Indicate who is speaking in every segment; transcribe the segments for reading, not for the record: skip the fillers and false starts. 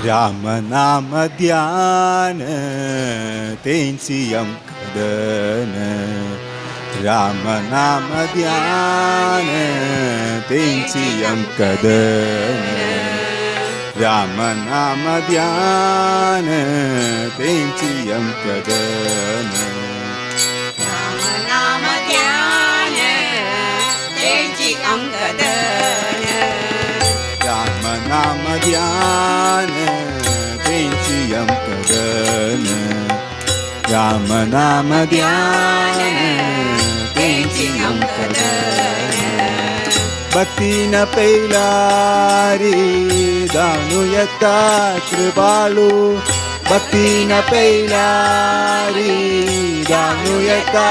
Speaker 1: राम नाम ध्यान तेंची कदन, राम नाम ध्यान तेंची कदन, राम नाम ध्यान तेंची कदन,
Speaker 2: राम नाम ध्यान तेंची कदन,
Speaker 1: राम नाम ध्यान तेंची कदन, राम नाम ध्यान तेंची कदन. भक्ती न पैलारी दानु यता कृपाळू, भक्ती न पैलारी दानु यता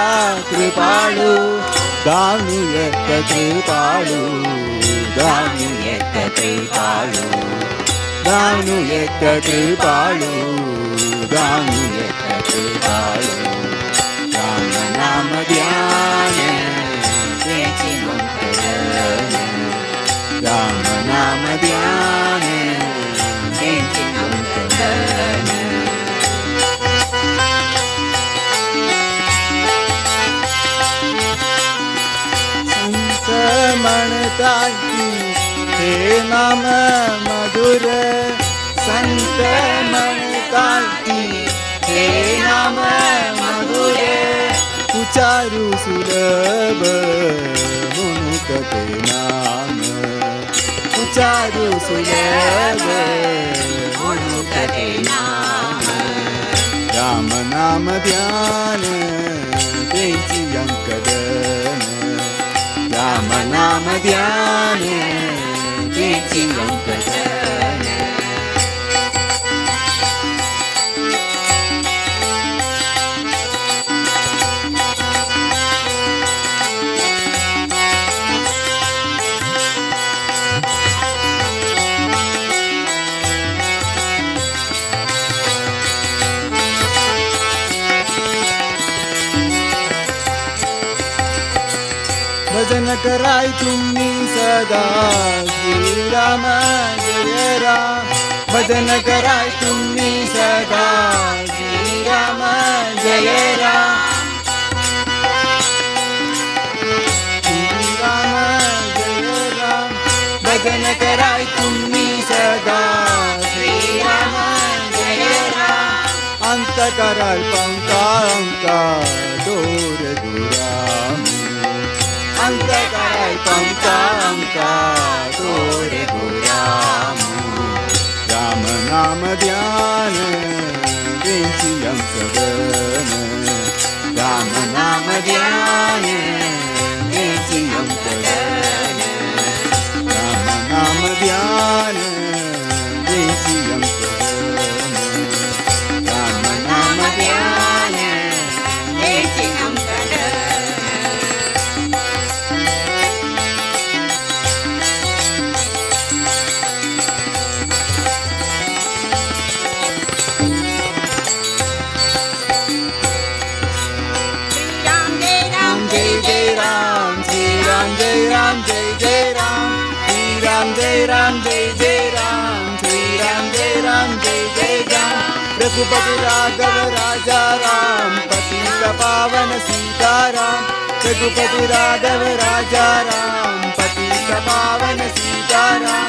Speaker 1: कृपाळू, दानु यत कृपाळू, दानु यत कृपाळू, दानु यत कृपाळू, दानु यत कृपाळू. राम नाम ध्यान तेंची कदन, राम नाम ध्यान तेंची कदन. संत म्हणतात हे नाम मधुर, संत म्हणतात हे नाम मधुर, उचारू सुलभ म्हणूक ते नाम, उचारू सुलभ
Speaker 2: म्हणूक ते नाम.
Speaker 1: राम नाम ध्यान तेंची कदन, राम नाम ध्यान तेंची कदन. भजन कराय तुम्ही सदा श्रीराम जय राम, भजन कराय तुम्ही सदा श्रीराम जय राम श्रीराम जय राम भजन कराय तुम्ही सदा श्रीराम जय राम अंत कराल पंका दोर गुराम अंत कराल पंका दोर गुराम राम नाम ध्यान वेंची अंकदन राम नाम ध्यान वेंची अंकदन राम नाम ध्यान वेंची अंकदन राम नाम ध्यान
Speaker 2: वेंची अंकदन
Speaker 1: राम जय जय राम श्री राम जय जय राम रघुपति राघव राजा राम पतित पावन सीताराम रघुपति राघव राजा राम पतित पावन सीताराम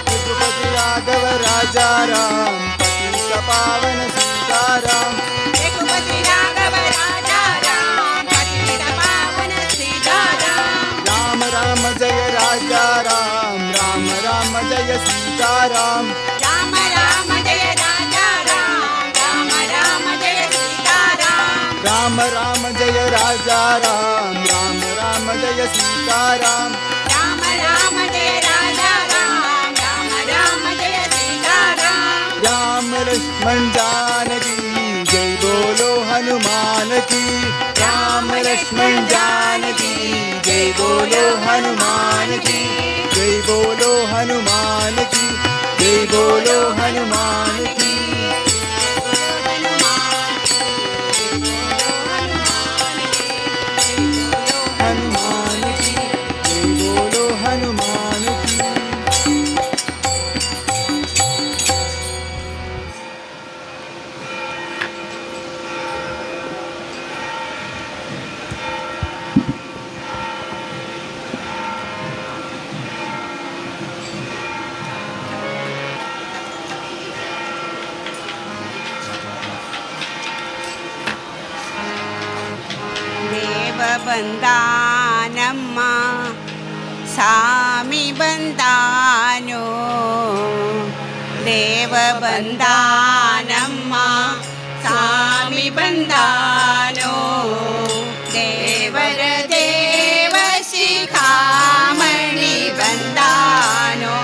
Speaker 1: रघुपति राघव राजा राम पतित पावन सीताराम
Speaker 2: रघुपति राघव राजा राम पतित पावन सीताराम
Speaker 1: राम राम जय राजा राम राम राम जय सीताराम
Speaker 2: राम राम जय राजा राम राम राम जय सीताराम
Speaker 1: राम राम जय राजा राम राम राम जय सीताराम
Speaker 2: राम राम जय राजा राम राम राम जय सीताराम
Speaker 1: राम लक्ष्मण जानकी जय बोलो हनुमान की राम लक्ष्मण जानकी जय बोलो हनुमान की जय बोलो हनुमान की जय बोलो हनुमान की हनुमान की जय बोलो हनुमान की
Speaker 2: ಬಂದಾನಮ್ಮ ಸಾಮಿ ಬಂದಾನೋ ದೇವ ಬಂದಾನಮ್ಮ ಸಾಮಿ ಬಂದಾನೋ ದೇವರ ದೇವ ಶಿಖಾಮಣಿ ಬಂದಾನೋ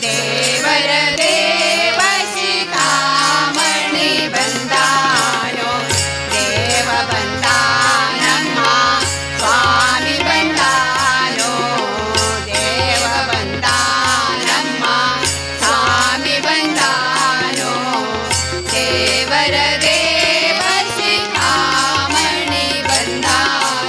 Speaker 2: ದೇವರ ದೇವ ಶಿಖಾಮಣಿ ಬಂದಾನೋ ದೇವ ಬಂದಾನಮ್ಮ ಸ್ವಾಮಿ ಬಂದಾನೋ ದೇವ ಬಂದಾನಮ್ಮ ಸ್ವಾಮಿ ಬಂದಾನೋ ದೇವರ ದೇವ ಶಿಖಾಮಣಿ ಬಂದಾನೋ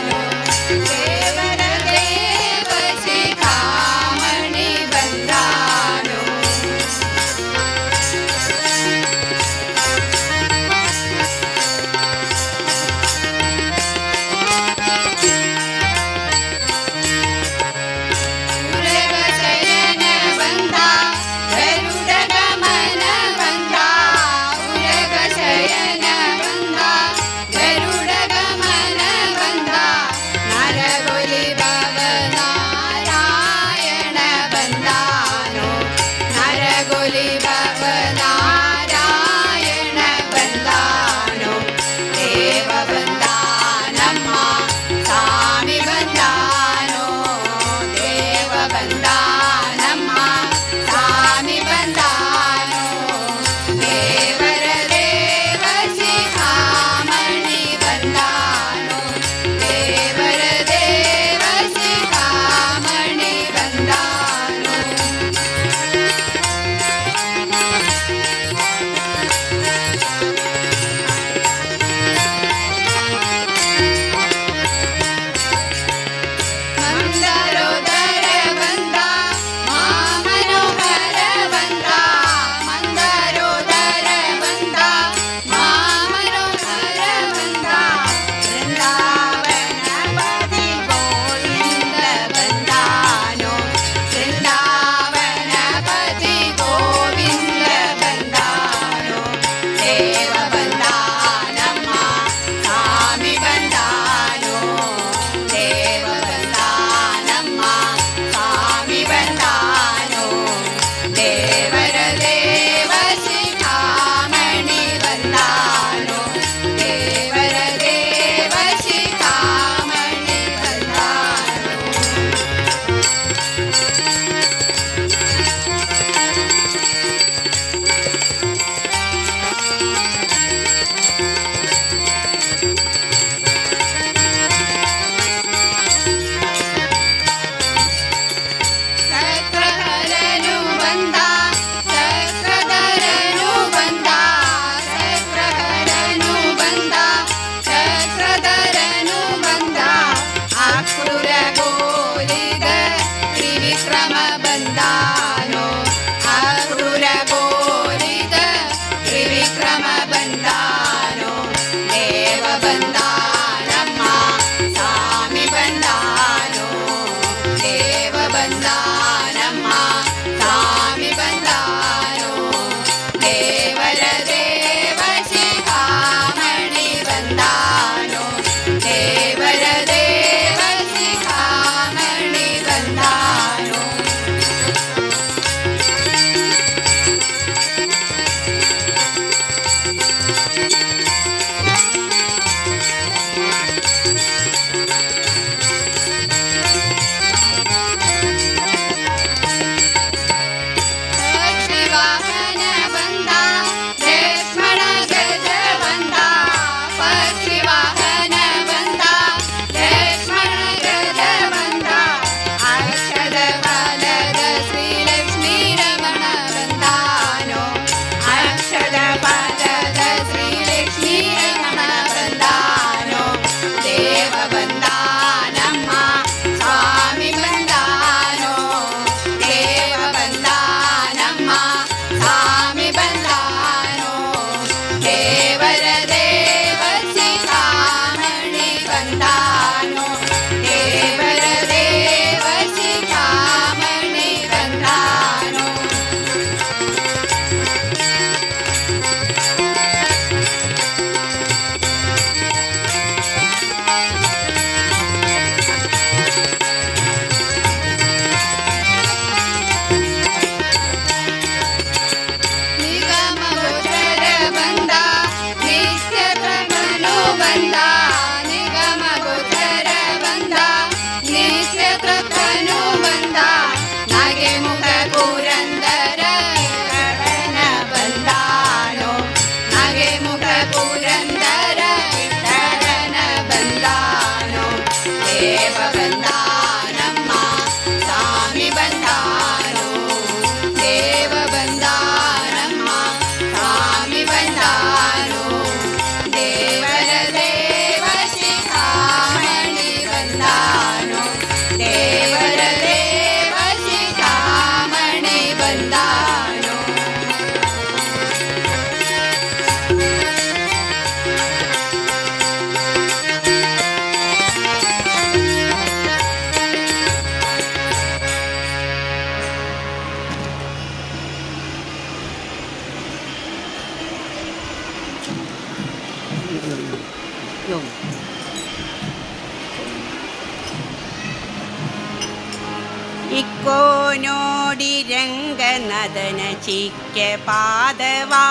Speaker 2: ಇಕ್ಕೋ ನೋಡಿ ರಂಗನದನ ಚಿಕ್ಕ ಪಾದವಾ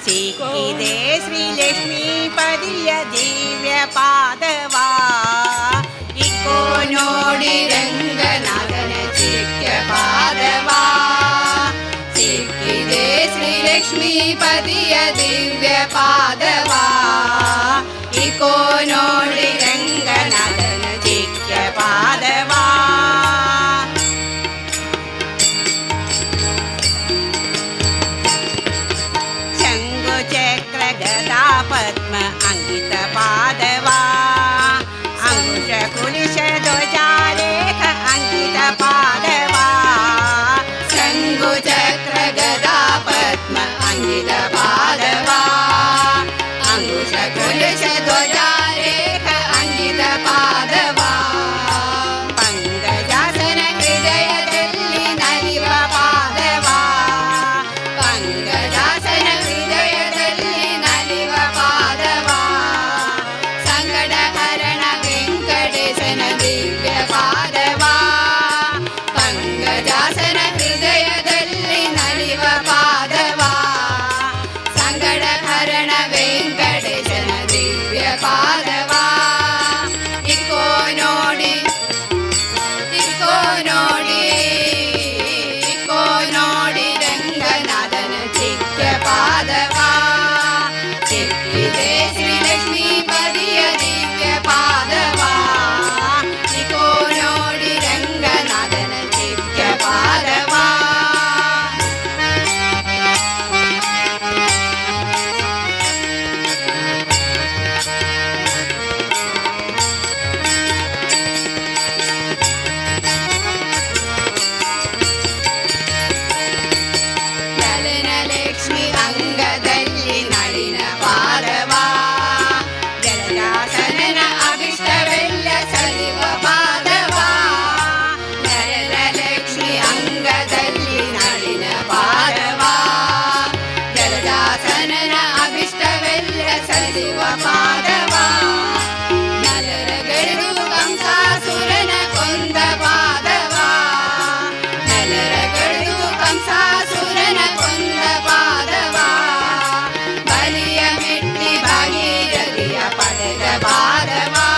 Speaker 2: ಸಿಕ್ಕಿದೆ ಶ್ರೀಲಕ್ಷ್ಮೀ ಪದಿಯ ದಿವ್ಯ ಪಾದವಾ ಇಕ್ಕೋ ನೋಡಿ ರಂಗನಾಥನ ಚಿಕ್ಕ ಪಾದವಾ ಸಿಕ್ಕಿದೆ ಶ್ರೀಲಕ್ಷ್ಮೀ ಪದಿಯ ದಿವ್ಯ ಪಾದವಾ ಇಕ್ಕೋ ನೋಡಿ ರಂಗನಾಥನ ಚಿಕ್ಕ ಪಾದವಾ ಶಂಗು ಚಕ್ರ ಗದಾ ಪದ್ಮ ಅಂಕಿತ ಪಾದವಾ ಅಂಕುಶ ಕುಲಿಶ ಧ್ವಜಾಲೇಖ ಅಂಕಿತ ಪಾದವಾ ಶಂಗು ಚಕ್ರ ಗದಾ ಪದ್ಮ ಅಂಕಿತ ಪಾದವಾ ಅಂಕುಶ ಕುಲಿಶ ಧ್ವಜಾಲೇಖ ಅಂಕಿತ ಪಾದವಾ ಪಂಕಜಾಸನ ಹೃದಯದಲ್ಲಿ ನಲಿವ ಪಾದವಾ ಪಂಕಜಾಸನ ಹೃದಯದಲ್ಲಿ ನಲಿವ ಪಾದವಾ ಸಂಕಟಹರಣ ವೆಂಕಟೇಶನ ದಿವ್ಯ ಪಾದವಾ ಪಂಕಜಾಸನ ಹೃದಯದಲ್ಲಿ ನಲಿವ ಪಾದವಾ ಸಂಕಟಹರಣ ವೆಂಕಟೇಶನ ದಿವ್ಯ ಪಾದವಾ ಇಕ್ಕೋ ನೋಡಿ ಇಕ್ಕೋ ನೋಡಿ ಇಕ್ಕೋ ನೋಡಿ ರಂಗನಾಥನ ಚಿಕ್ಕ ಪಾದವಾ ಸಿಕ್ಕಿದೆ ಶ್ರೀಲಕ್ಷ್ಮೀ ಪದಿಯ ದಿವ್ಯ ಪಾದವಾ ಇಕ್ಕೋ ನೋಡಿ ರಂಗನಾಥನ ಚಿಕ್ಕ ಪಾದವಾ ಲಲನ ಲಕ್ಷ್ಮಿ ಅಂಗದಲ್ಲಿ ನಳಿನ ಪಾದವಾ ಜಲದಾಸನನ ಅಭಿಷ್ಟವೆಲ್ಲ ಸಲಿವ ಪಾದವಾ ಲಲನ ಲಕ್ಷ್ಮಿ ಅಂಗದಲ್ಲಿ ನಳಿನ ಪಾದವಾ ಜಲದಾಸನನ ಅಭಿಷ್ಟವೆಲ್ಲ ಸಲಿವ ಪಾದವಾ ನಲರಗಳು ಕಂಸಾಸುರನ ಕೊಂದ ಪಾದವಾ ನಲರಗಳು ಕಂಸಾಸುರನ ಕೊಂದ ಪಾದವಾ ಬಲಿಯ ಮೆಟ್ಟಿ ಭಾಗೀರಥಿಯ ಪಡೆದ ಪಾದವಾ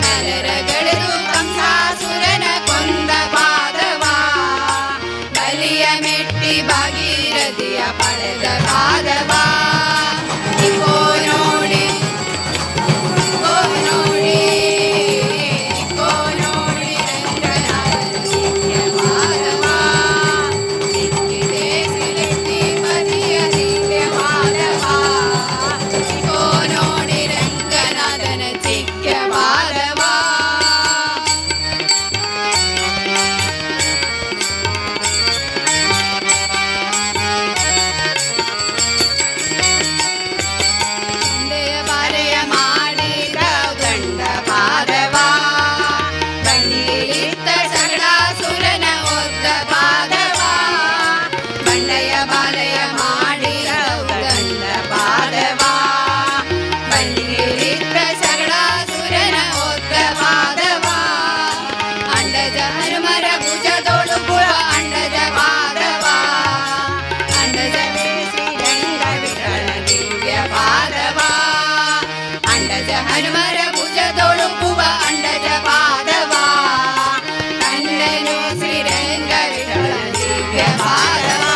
Speaker 2: ನಲರಗಳು ಕಂಸಾಸುರನ ಕೊಂದ ಪಾದವಾ ಬಲಿಯ ಮೆಟ್ಟಿ ಭಾಗೀರಥಿಯ ಪಡೆದ ಪಾದವಾ ಇಕ್ಕೋ ನೋಡಿ ಇಕ್ಕೋ ನೋಡಿ ಇಕ್ಕೋ ನೋಡಿ ರಂಗನಾಥನ ಚಿಕ್ಕ ಪಾದವಾ ಸಿಕ್ಕಿದೆ ಶ್ರೀಲಕ್ಷ್ಮೀ ಪದಿಯ ದಿವ್ಯ ಪಾದವಾ ಇಕ್ಕೋ ನೋಡಿ ರಂಗನಾಥನ ಚಿಕ್ಕ ಪಾದವಾ ಗಂಡೆಯ ಬಾಲೆಯ ಮಾಡಿದ ಗಂಡ ಪಾದವಾ ಗಂಡಿಲಿದ್ದ ಸಗಡಾಸುರನ ಒದ್ದ ಪಾದವಾ ಬಂಡೆಯ ಬಾಲೆಯ ಮಾಡಿದ ಗಂಡ ಪಾದವಾ ಬಂಡಿಲಿದ್ದ ಸಗಡಾಸುರನ ಒದ್ದ ಪಾದವಾ ಅಂಡಜ ಹನುಮರ ಭುಜದೊಳುಗುವ ಅಂಡಜ ಪಾದವಾ ಅಂಡಜವೇ ಶ್ರೀರಂಗ ವಿಠಲ ದಿವ್ಯ ಪಾದವಾ ಅಂಡಜ ಹನುಮರ ಭುಜದೊಳುಗುವ ಅಂಡಜ ಪಾದವಾ ಕಂಡನು ಶ್ರೀರಂಗ ವಿಠಲ ದಿವ್ಯ ಪಾದವಾ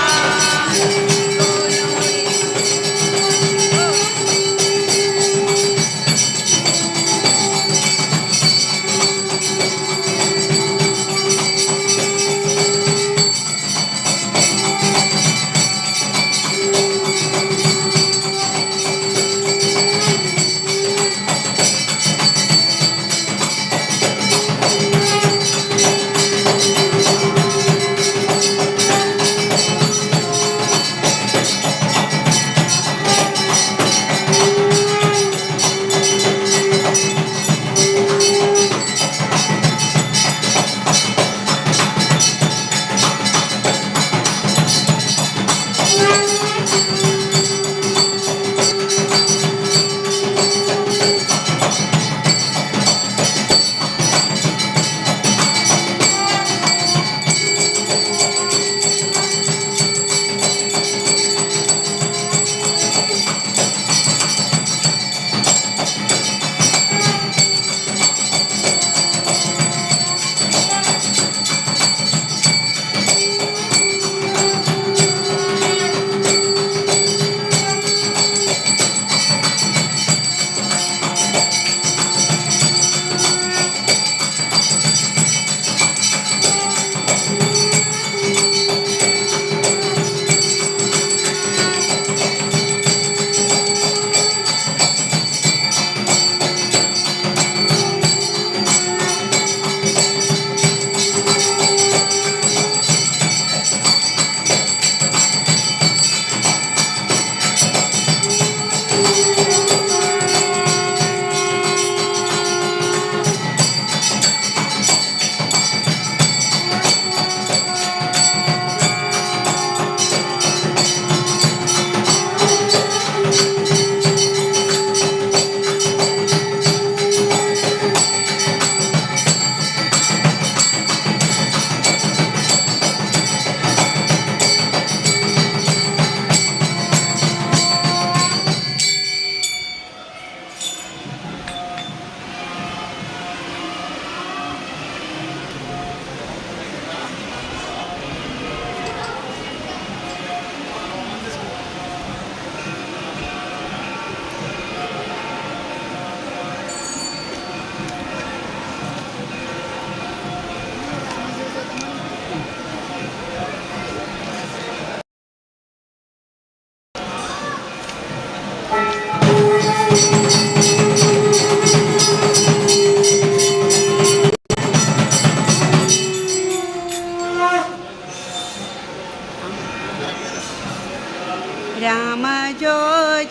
Speaker 2: രാമ ജോ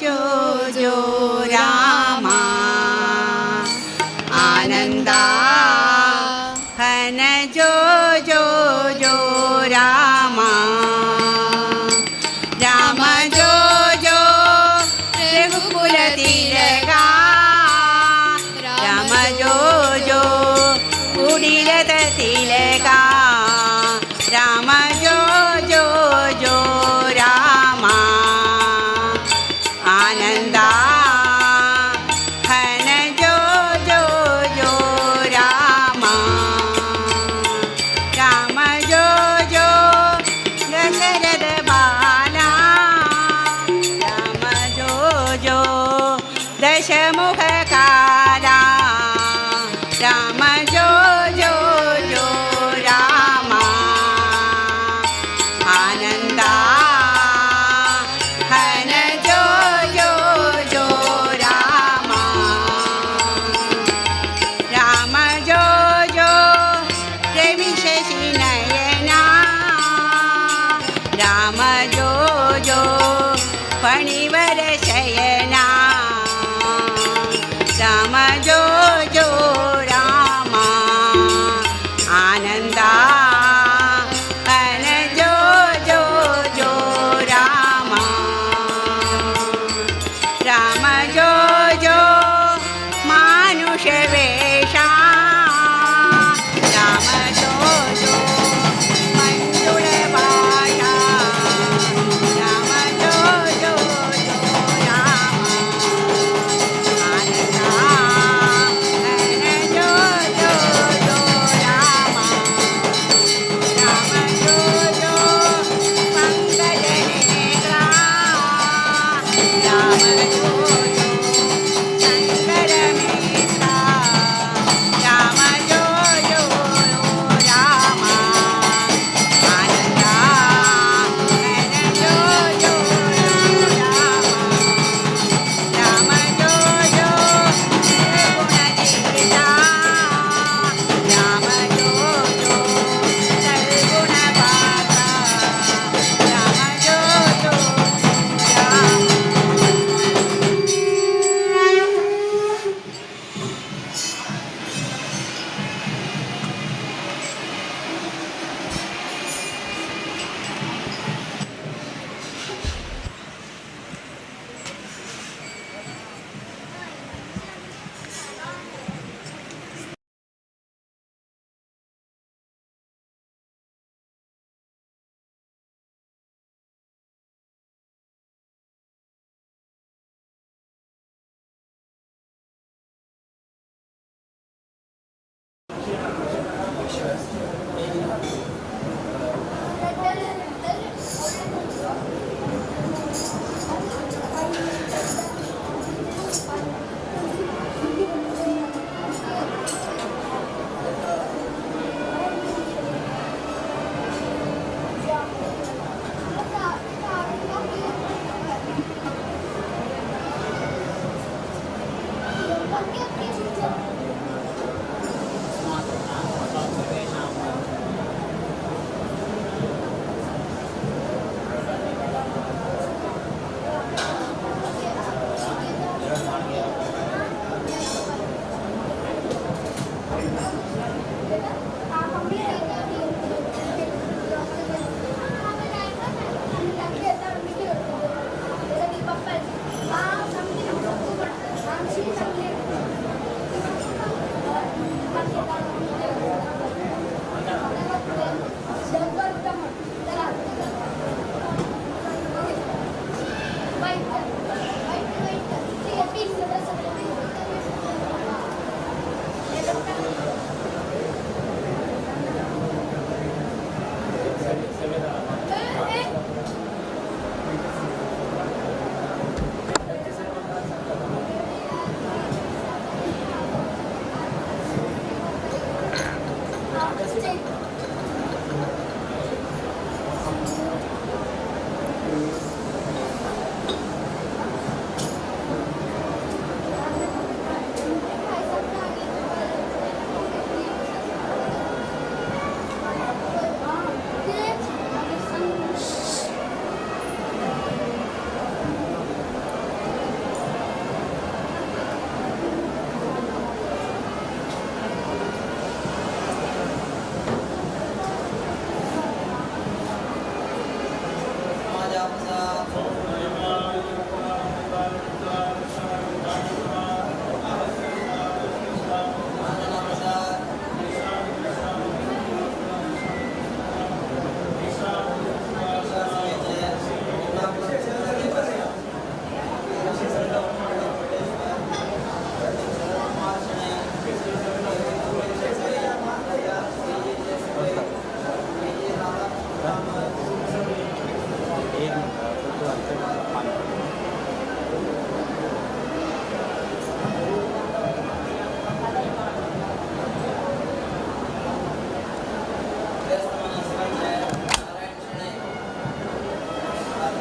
Speaker 2: ജോ ജോ രാമ ആനന്ദ ഘന ജോ ജോ ജോ രാമ രാമ ജോ ജോ രഘുകുല തിലക രാമ ജോ ജോ കുടിലത തിലക രാമ ജോ ജോ ജോ രാമ ആനന്ദ ഘന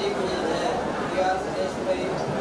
Speaker 3: श्री गुणित है श्री सदेश्वरी